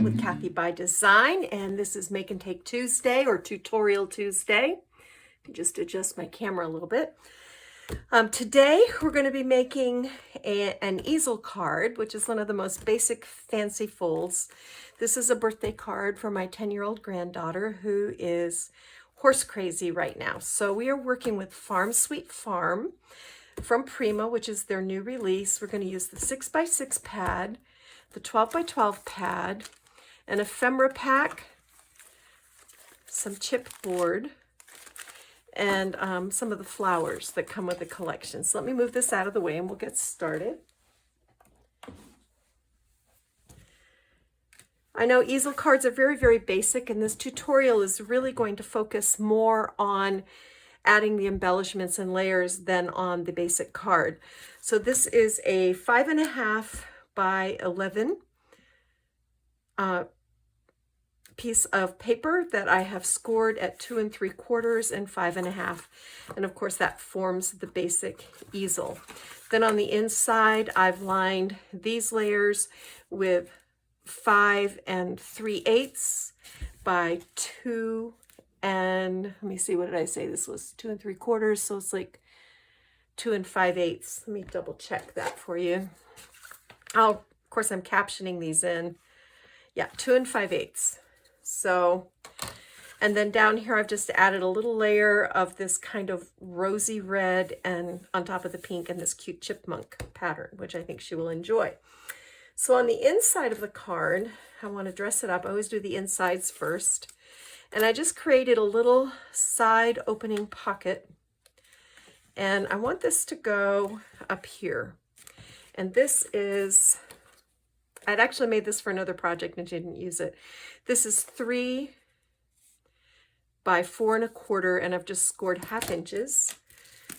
again with Kathy by Design, and this is Make and Take Tuesday or Tutorial Tuesday. Just adjust my camera a little bit. Today we're going to be making an easel card, which is one of the most basic fancy folds. This is a birthday card for my 10-year-old granddaughter who is horse crazy right now. So we are working with Farm Sweet Farm from Prima, which is their new release. We're going to use the 6x6 pad, the 12x12 pad, an ephemera pack, some chipboard, and some of the flowers that come with the collection. So let me move this out of the way and we'll get started. I know easel cards are very, very basic, and this tutorial is really going to focus more on adding the embellishments and layers than on the basic card. So this is a 5.5 by 11 piece of paper that I have scored at 2 3/4 and 5.5, and of course that forms the basic easel. Then on the inside I've lined these layers with 5 3/8 by 2 and let me see, what did I say? This was 2 3/4, so it's like 2 5/8. Let me double check that for you. Oh, of course I'm captioning these in. Yeah, 2 5/8. So, and then down here I've just added a little layer of this kind of rosy red and on top of the pink and this cute chipmunk pattern, which I think she will enjoy. So on the inside of the card, I want to dress it up. I always do the insides first. And I just created a little side opening pocket. And I want this to go up here. And this is, I'd actually made this for another project and didn't use it. This is 3 by 4 1/4, and I've just scored 1/2 inches.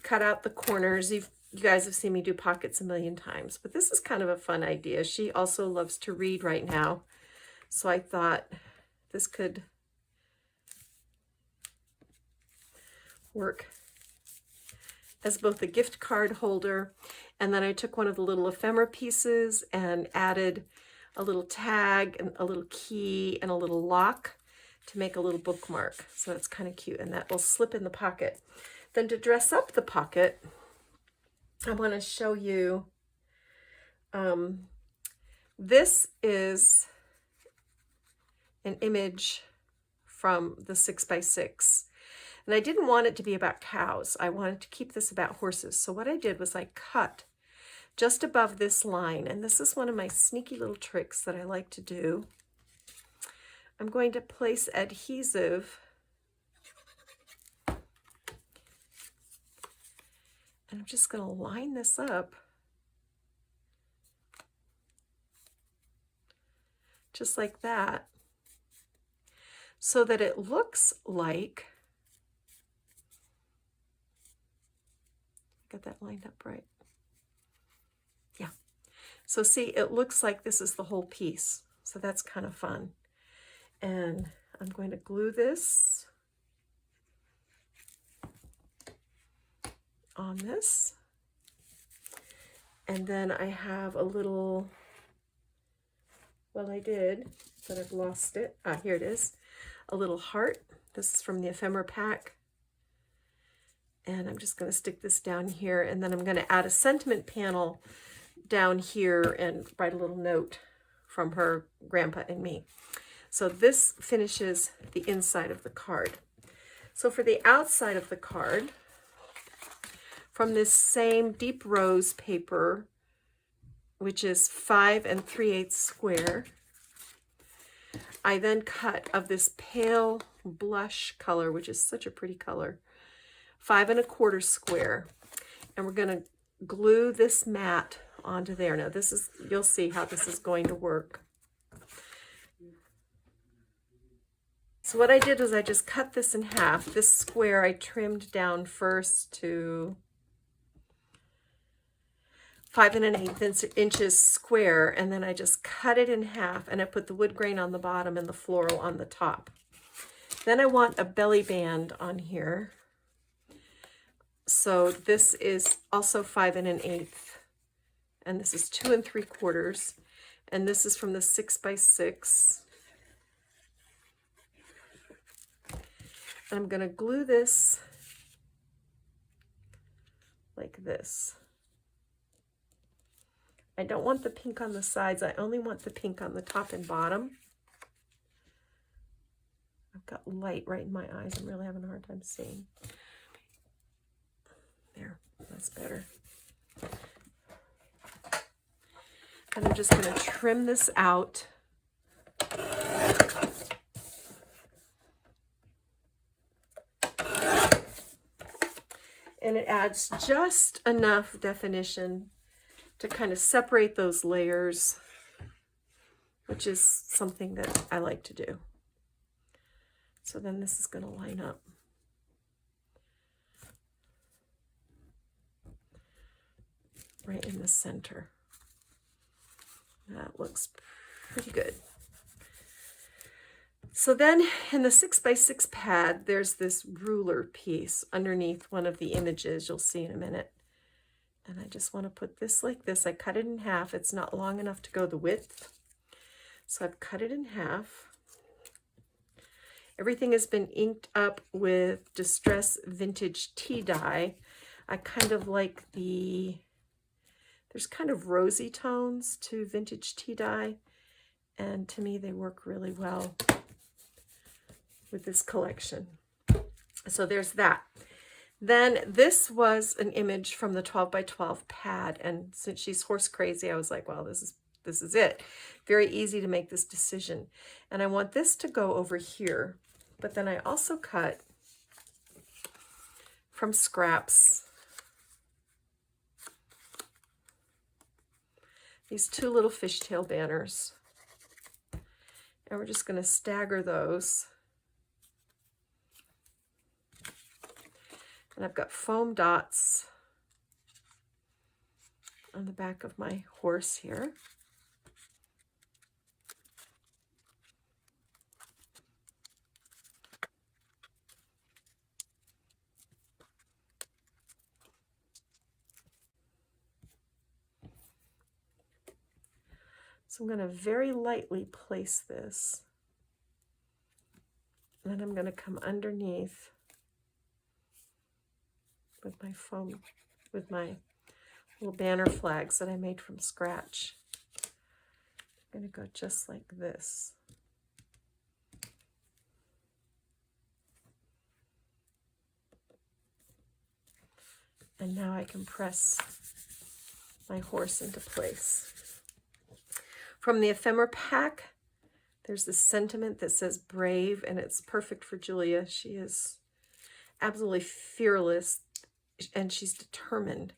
Cut out the corners. You guys have seen me do pockets a million times, but this is kind of a fun idea. She also loves to read right now, so I thought this could work as both a gift card holder, and then I took one of the little ephemera pieces and added a little tag and a little key and a little lock to make a little bookmark. So it's kind of cute, and that will slip in the pocket. Then to dress up the pocket, I want to show you, this is an image from the 6x6. And I didn't want it to be about cows. I wanted to keep this about horses. So what I did was I cut just above this line, and this is one of my sneaky little tricks that I like to do. I'm going to place adhesive and I'm just going to line this up just like that, so that it looks like, got that lined up right. Yeah. So see, it looks like this is the whole piece. So that's kind of fun. And I'm going to glue this on this. And then I have a little, well, I did, but I've lost it. Ah, here it is. A little heart. This is from the ephemera pack. And I'm just going to stick this down here, and then I'm going to add a sentiment panel down here and write a little note from her grandpa and me. So this finishes the inside of the card. So for the outside of the card, from this same deep rose paper, which is 5 3/8 square, I then cut of this pale blush color, which is such a pretty color, 5 1/4 square, and we're going to glue this mat onto there. Now this is, you'll see how this is going to work. So what I did was I just cut this in half. This square I trimmed down first to 5 1/8 inches square, and then I just cut it in half, and I put the wood grain on the bottom and the floral on the top. Then I want a belly band on here. So this is also 5 1/8, and this is 2 3/4, and this is from the 6x6. And I'm going to glue this like this. I don't want the pink on the sides. I only want the pink on the top and bottom. I've got light right in my eyes. I'm really having a hard time seeing. There, that's better. And I'm just going to trim this out. And it adds just enough definition to kind of separate those layers, which is something that I like to do. So then this is going to line up. Right in the center. That looks pretty good. So then in the 6x6 pad, there's this ruler piece underneath one of the images you'll see in a minute. And I just want to put this like this. I cut it in half. It's not long enough to go the width. So I've cut it in half. Everything has been inked up with Distress Vintage Tea Dye. I kind of like there's kind of rosy tones to Vintage Tea Dye. And to me, they work really well with this collection. So there's that. Then this was an image from the 12x12 pad, and since she's horse crazy, I was like, well, this is it. Very easy to make this decision. And I want this to go over here, but then I also cut from scraps these two little fishtail banners. And we're just going to stagger those. And I've got foam dots on the back of my horse here. So I'm going to very lightly place this. And then I'm going to come underneath with my foam, with my little banner flags that I made from scratch. I'm going to go just like this. And now I can press my horse into place. From the ephemera pack, there's this sentiment that says brave, and it's perfect for Julia. She is absolutely fearless, and she's determined.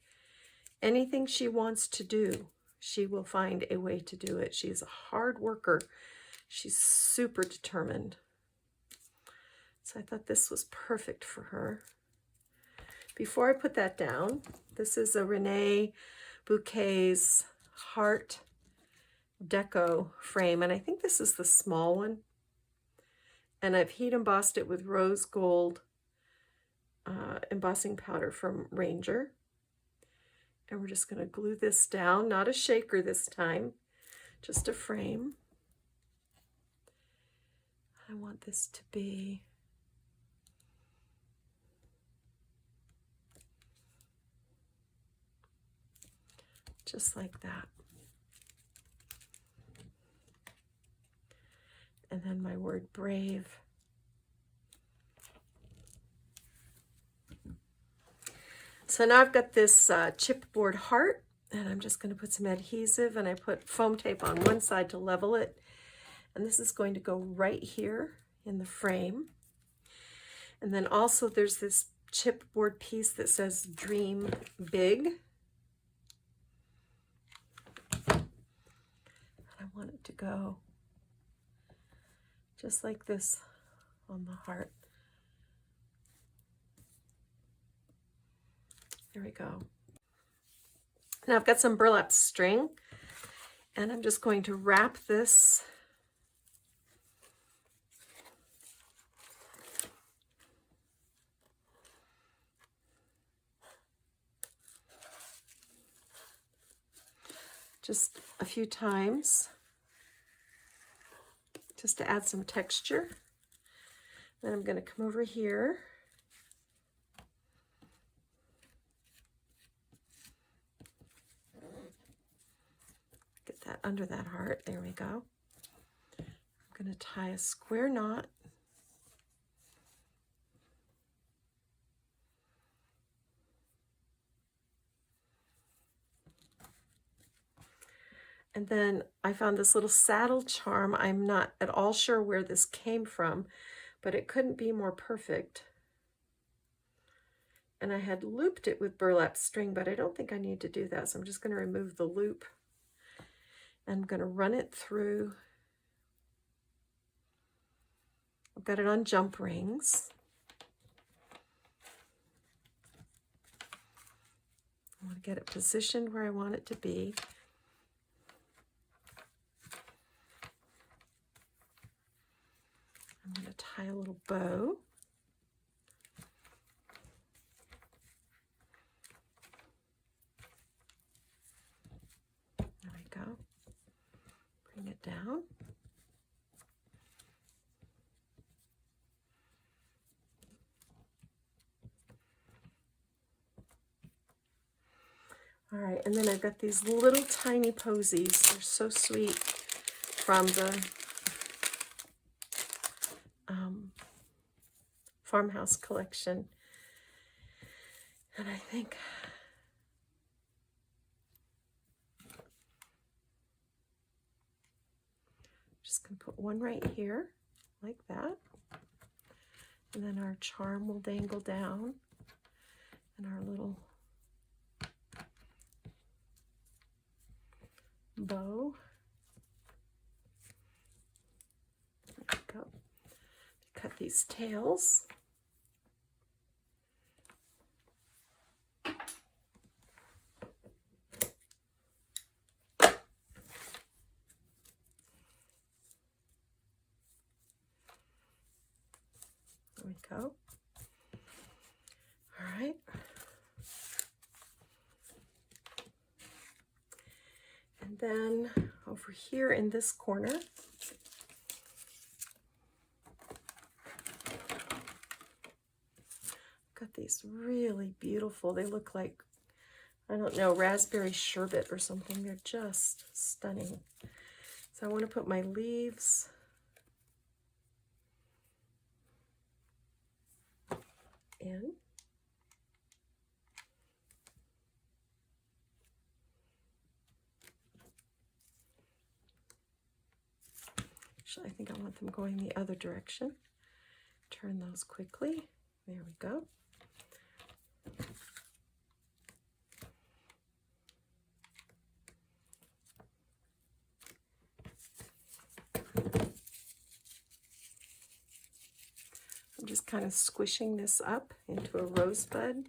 Anything she wants to do, she will find a way to do it. She's a hard worker. She's super determined. So I thought this was perfect for her. Before I put that down, this is a Reneabouquets Heart Deco frame, and I think this is the small one. And I've heat embossed it with rose gold embossing powder from Ranger. And we're just going to glue this down, not a shaker this time, just a frame. I want this to be just like that. And then my word brave. So now I've got this chipboard heart, and I'm just going to put some adhesive, and I put foam tape on one side to level it. And this is going to go right here in the frame. And then also there's this chipboard piece that says Dream Big. I want it to go just like this on the heart. There we go. Now I've got some burlap string, and I'm just going to wrap this just a few times just to add some texture. Then I'm going to come over here. Get that under that heart. There we go. I'm going to tie a square knot. And then I found this little saddle charm. I'm not at all sure where this came from, but it couldn't be more perfect. And I had looped it with burlap string, but I don't think I need to do that. So I'm just going to remove the loop. I'm going to run it through. I've got it on jump rings. I want to get it positioned where I want it to be. I'm going to tie a little bow. There we go. Bring it down. All right, and then I've got these little tiny posies. They're so sweet from the farmhouse collection. And I think I'm just going to put one right here, like that. And then our charm will dangle down, and our little bow. There we go. Cut these tails. There we go. All right. And then over here in this corner, got these really beautiful, they look like, I don't know, raspberry sherbet or something. They're just stunning. So I want to put my leaves in. Actually, I think I want them going the other direction. Turn those quickly. There we go. I'm just kind of squishing this up into a rosebud.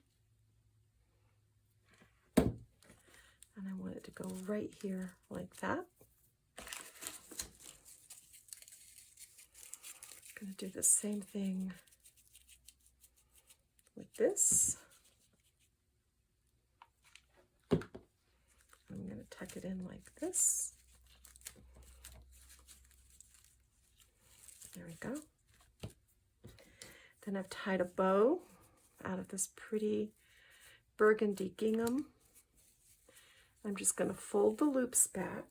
And I want it to go right here like that. I'm going to do the same thing with this. I'm going to tuck it in like this. There we go. Then I've tied a bow out of this pretty burgundy gingham. I'm just going to fold the loops back.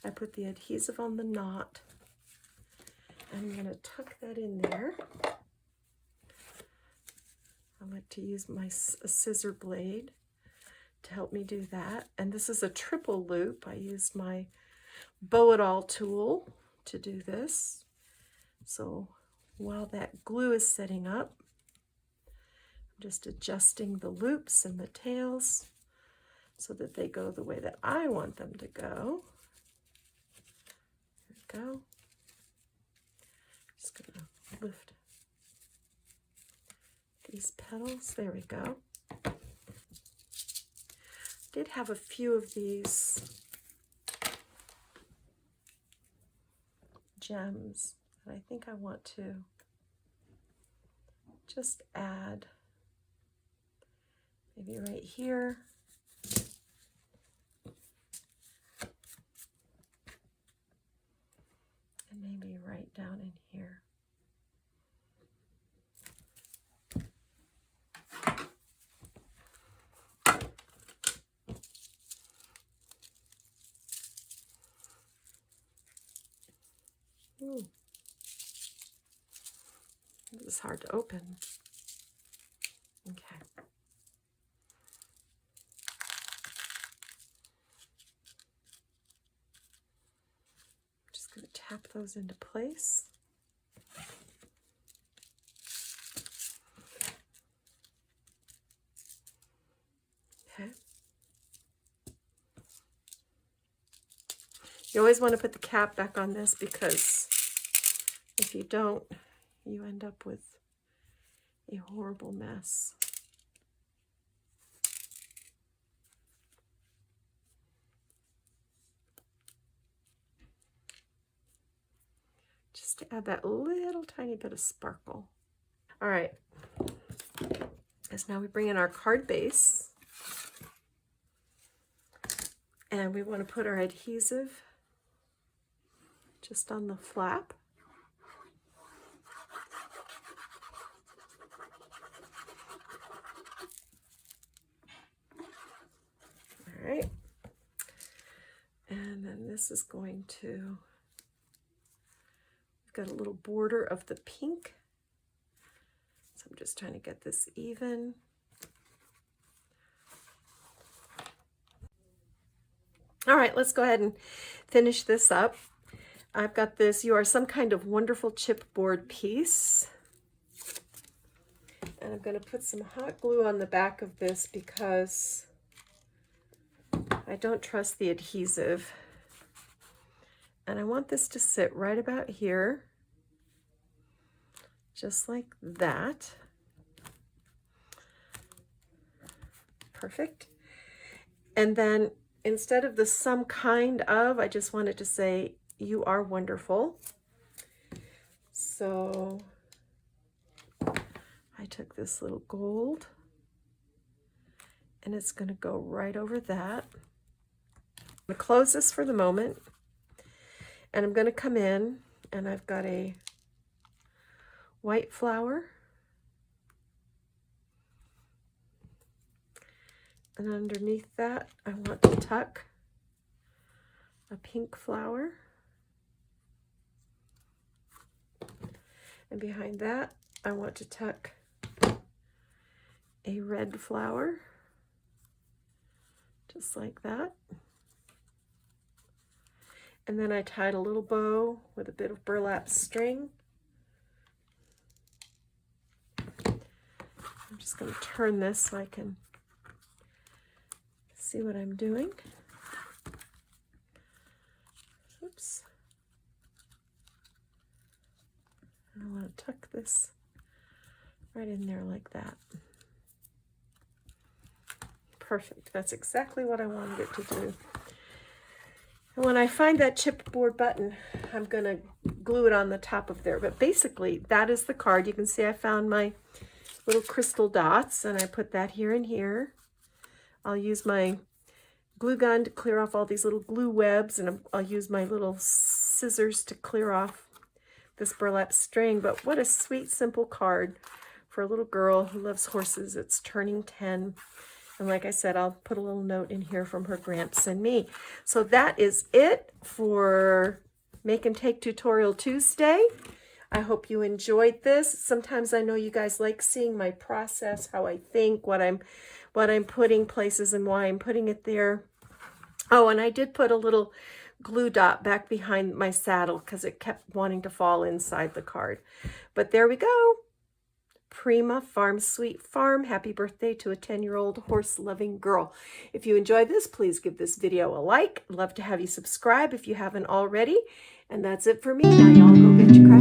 I put the adhesive on the knot. I'm going to tuck that in there. I like to use my scissor blade to help me do that. And this is a triple loop. I used my Bow-It-All tool to do this. So while that glue is setting up, I'm just adjusting the loops and the tails so that they go the way that I want them to go. There we go. Just gonna lift these petals. There we go. Did have a few of these gems that I think I want to just add maybe right here. maybe right down in here. Ooh. This is hard to open. Okay. Just going to tap those into place. Okay. You always want to put the cap back on this because if you don't, you end up with a horrible mess. Just to add that little tiny bit of sparkle. All right, as now we bring in our card base. And we want to put our adhesive just on the flap. All right. And then this is going to, we've got a little border of the pink. So I'm just trying to get this even. All right, let's go ahead and finish this up. I've got this You Are Some Kind of Wonderful chipboard piece. And I'm going to put some hot glue on the back of this because I don't trust the adhesive. And I want this to sit right about here, just like that. Perfect. And then instead of the some kind of, I just wanted to say, you are wonderful. So I took this little gold and it's going to go right over that. I'm going to close this for the moment and I'm going to come in and I've got a white flower. And underneath that, I want to tuck a pink flower. And behind that, I want to tuck a red flower, just like that. And then I tied a little bow with a bit of burlap string. I'm just going to turn this so I can see what I'm doing. Oops. And I want to tuck this right in there like that. Perfect. That's exactly what I wanted it to do. And when I find that chipboard button, I'm going to glue it on the top of there. But basically, that is the card. You can see I found my little crystal dots, and I put that here and here. I'll use my glue gun to clear off all these little glue webs, and I'll use my little scissors to clear off this burlap string. But what a sweet, simple card for a little girl who loves horses. It's turning 10. And like I said, I'll put a little note in here from her Gramps and me. So that is it for Make and Take Tutorial Tuesday. I hope you enjoyed this. Sometimes I know you guys like seeing my process, how I think, what I'm putting places and why I'm putting it there. Oh, and I did put a little glue dot back behind my saddle because it kept wanting to fall inside the card. But there we go. Prima Farm Sweet Farm. Happy birthday to a 10-year-old horse-loving girl. If you enjoyed this, please give this video a like. I'd love to have you subscribe if you haven't already. And that's it for me. Now y'all go get your craft.